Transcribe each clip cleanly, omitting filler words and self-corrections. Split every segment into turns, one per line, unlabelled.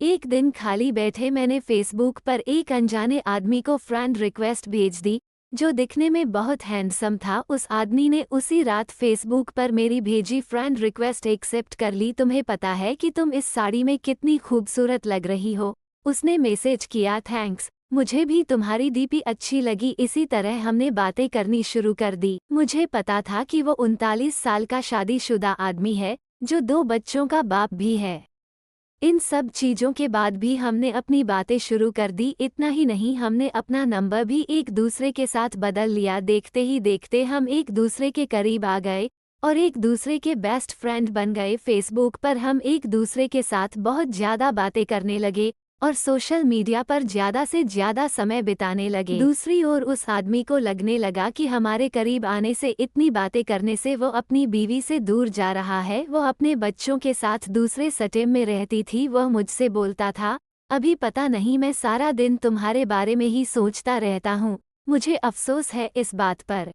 एक दिन खाली बैठे मैंने फेसबुक पर एक अनजाने आदमी को फ्रेंड रिक्वेस्ट भेज दी, जो दिखने में बहुत हैंडसम था। उस आदमी ने उसी रात फेसबुक पर मेरी भेजी फ्रेंड रिक्वेस्ट एक्सेप्ट कर ली। तुम्हें पता है कि तुम इस साड़ी में कितनी खूबसूरत लग रही हो, उसने मैसेज किया। थैंक्स, मुझे भी तुम्हारी डीपी अच्छी लगी। इसी तरह हमने बातें करनी शुरू कर दी। मुझे पता था कि वो 39 साल का शादीशुदा आदमी है, जो 2 बच्चों का बाप भी है। इन सब चीजों के बाद भी हमने अपनी बातें शुरू कर दी। इतना ही नहीं, हमने अपना नंबर भी एक दूसरे के साथ बदल लिया। देखते ही देखते हम एक दूसरे के करीब आ गए और एक दूसरे के बेस्ट फ्रेंड बन गए। फेसबुक पर हम एक दूसरे के साथ बहुत ज्यादा बातें करने लगे और सोशल मीडिया पर ज्यादा से ज्यादा समय बिताने लगे। दूसरी ओर उस आदमी को लगने लगा कि हमारे करीब आने से, इतनी बातें करने से वो अपनी बीवी से दूर जा रहा है। वो अपने बच्चों के साथ दूसरे सटेम में रहती थी। वह मुझसे बोलता था, अभी पता नहीं, मैं सारा दिन तुम्हारे बारे में ही सोचता रहता हूँ। मुझे अफसोस है इस बात पर।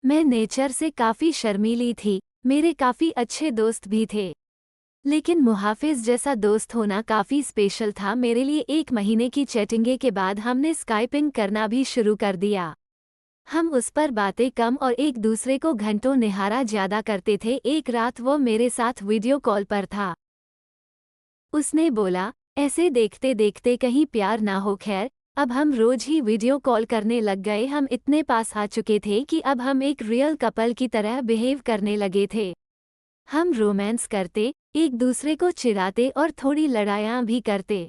मैं नेचर से काफी शर्मीली थी। मेरे काफी अच्छे दोस्त भी थे, लेकिन मुहाफिज जैसा दोस्त होना काफी स्पेशल था मेरे लिए। 1 महीने की चैटिंग के बाद हमने स्काइपिंग करना भी शुरू कर दिया। हम उस पर बातें कम और एक दूसरे को घंटों निहारा ज्यादा करते थे। एक रात वो मेरे साथ वीडियो कॉल पर था। उसने बोला, ऐसे देखते देखते कहीं प्यार ना हो। खैर, अब हम रोज ही वीडियो कॉल करने लग गए। हम इतने पास आ चुके थे कि अब हम एक रियल कपल की तरह बिहेव करने लगे थे। हम रोमांस करते, एक दूसरे को चिढ़ाते और थोड़ी लड़ाइयाँ भी करते।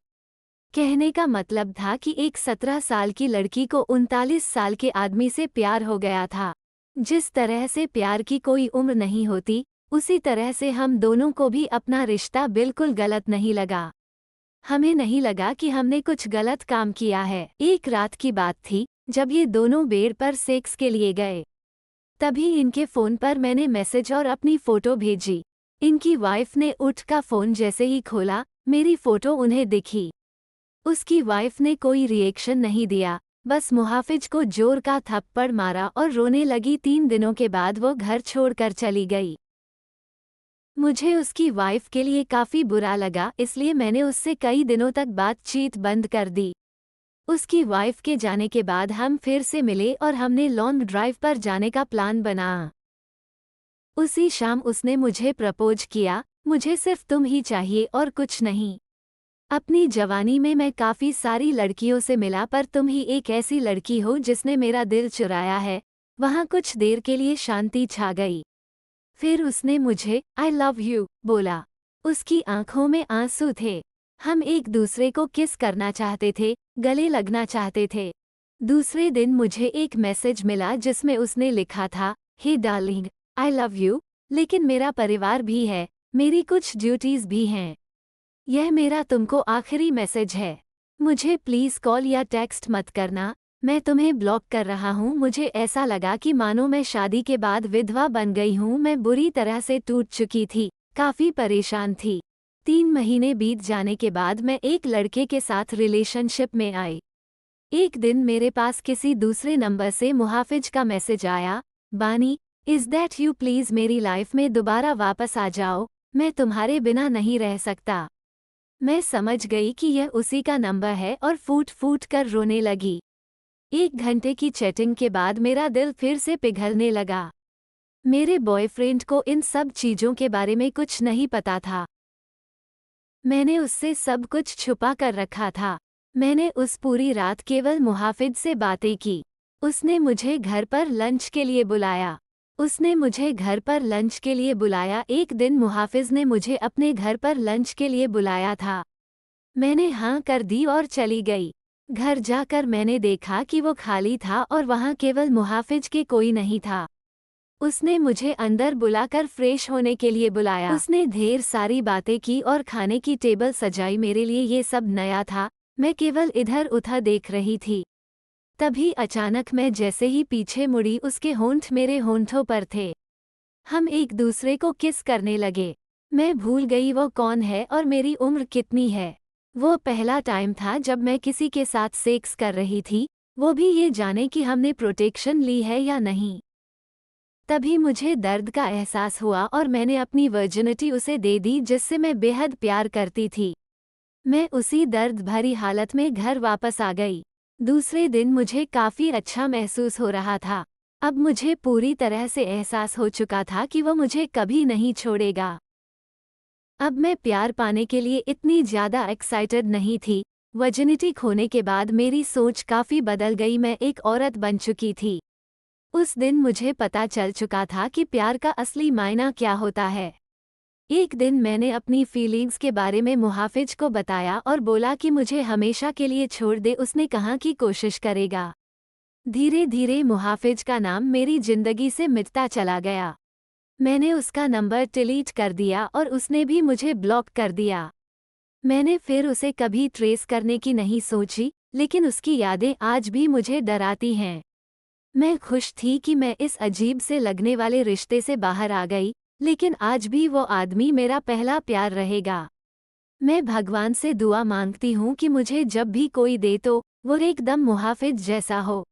कहने का मतलब था कि एक 17 साल की लड़की को 39 साल के आदमी से प्यार हो गया था। जिस तरह से प्यार की कोई उम्र नहीं होती, उसी तरह से हम दोनों को भी अपना रिश्ता बिल्कुल गलत नहीं लगा। हमें नहीं लगा कि हमने कुछ गलत काम किया है। एक रात की बात थी, जब ये दोनों बेड पर सेक्स के लिए गए। तभी इनके फ़ोन पर मैंने मैसेज और अपनी फ़ोटो भेजी। इनकी वाइफ ने उठ का फ़ोन जैसे ही खोला, मेरी फ़ोटो उन्हें दिखी। उसकी वाइफ ने कोई रिएक्शन नहीं दिया, बस मुहाफिज को जोर का थप्पड़ मारा और रोने लगी। 3 दिनों के बाद वो घर छोड़कर चली गई। मुझे उसकी वाइफ के लिए काफ़ी बुरा लगा, इसलिए मैंने उससे कई दिनों तक बातचीत बंद कर दी। उसकी वाइफ के जाने के बाद हम फिर से मिले और हमने लॉन्ग ड्राइव पर जाने का प्लान बना। उसी शाम उसने मुझे प्रपोज किया, मुझे सिर्फ तुम ही चाहिए और कुछ नहीं। अपनी जवानी में मैं काफ़ी सारी लड़कियों से मिला, पर तुम ही एक ऐसी लड़की हो जिसने मेरा दिल चुराया है। वहाँ कुछ देर के लिए शांति छा गई। फिर उसने मुझे आई लव यू बोला। उसकी आंखों में आंसू थे। हम एक दूसरे को किस करना चाहते थे, गले लगना चाहते थे। दूसरे दिन मुझे एक मैसेज मिला जिसमें उसने लिखा था, हे डार्लिंग, आई लव यू, लेकिन मेरा परिवार भी है, मेरी कुछ ड्यूटीज भी हैं। यह मेरा तुमको आखिरी मैसेज है। मुझे प्लीज़ कॉल या टेक्स्ट मत करना, मैं तुम्हें ब्लॉक कर रहा हूँ। मुझे ऐसा लगा कि मानो मैं शादी के बाद विधवा बन गई हूँ। मैं बुरी तरह से टूट चुकी थी, काफ़ी परेशान थी। 3 महीने बीत जाने के बाद मैं एक लड़के के साथ रिलेशनशिप में आई। एक दिन मेरे पास किसी दूसरे नंबर से मुहाफिज का मैसेज आया, बानी, इज़ दैट यू, प्लीज़ मेरी लाइफ में दोबारा वापस आ जाओ, मैं तुम्हारे बिना नहीं रह सकता। मैं समझ गई कि यह उसी का नंबर है और फूट फूट कर रोने लगी। 1 घंटे की चैटिंग के बाद मेरा दिल फिर से पिघलने लगा। मेरे बॉयफ्रेंड को इन सब चीज़ों के बारे में कुछ नहीं पता था। मैंने उससे सब कुछ छुपा कर रखा था। मैंने उस पूरी रात केवल मुहाफिज से बातें की। उसने मुझे घर पर लंच के लिए बुलाया। एक दिन मुहाफिज ने मुझे अपने घर पर लंच के लिए बुलाया था। मैंने हाँ कर दी और चली गई। घर जाकर मैंने देखा कि वो खाली था और वहाँ केवल मुहाफिज के कोई नहीं था। उसने मुझे अंदर बुलाकर फ्रेश होने के लिए बुलाया। उसने ढेर सारी बातें की और खाने की टेबल सजाई। मेरे लिए ये सब नया था, मैं केवल इधर उधर देख रही थी। तभी अचानक मैं जैसे ही पीछे मुड़ी, उसके होंठ मेरे होंठों पर थे। हम एक दूसरे को किस करने लगे। मैं भूल गई वो कौन है और मेरी उम्र कितनी है। वो पहला टाइम था जब मैं किसी के साथ सेक्स कर रही थी, वो भी ये जाने कि हमने प्रोटेक्शन ली है या नहीं। तभी मुझे दर्द का एहसास हुआ और मैंने अपनी वर्जिनिटी उसे दे दी, जिससे मैं बेहद प्यार करती थी। मैं उसी दर्द भरी हालत में घर वापस आ गई। दूसरे दिन मुझे काफ़ी अच्छा महसूस हो रहा था। अब मुझे पूरी तरह से एहसास हो चुका था कि वो मुझे कभी नहीं छोड़ेगा। अब मैं प्यार पाने के लिए इतनी ज़्यादा एक्साइटेड नहीं थी। वर्जिनिटी खोने के बाद मेरी सोच काफ़ी बदल गई, मैं एक औरत बन चुकी थी। उस दिन मुझे पता चल चुका था कि प्यार का असली मायना क्या होता है। एक दिन मैंने अपनी फीलिंग्स के बारे में मुहाफिज को बताया और बोला कि मुझे हमेशा के लिए छोड़ दे। उसने कहा कि कोशिश करेगा। धीरे धीरे मुहाफिज का नाम मेरी जिंदगी से मिटता चला गया। मैंने उसका नंबर डिलीट कर दिया और उसने भी मुझे ब्लॉक कर दिया। मैंने फिर उसे कभी ट्रेस करने की नहीं सोची, लेकिन उसकी यादें आज भी मुझे डराती हैं। मैं खुश थी कि मैं इस अजीब से लगने वाले रिश्ते से बाहर आ गई, लेकिन आज भी वो आदमी मेरा पहला प्यार रहेगा। मैं भगवान से दुआ मांगती हूँ कि मुझे जब भी कोई दे तो वो एकदम मुहाफिज जैसा हो।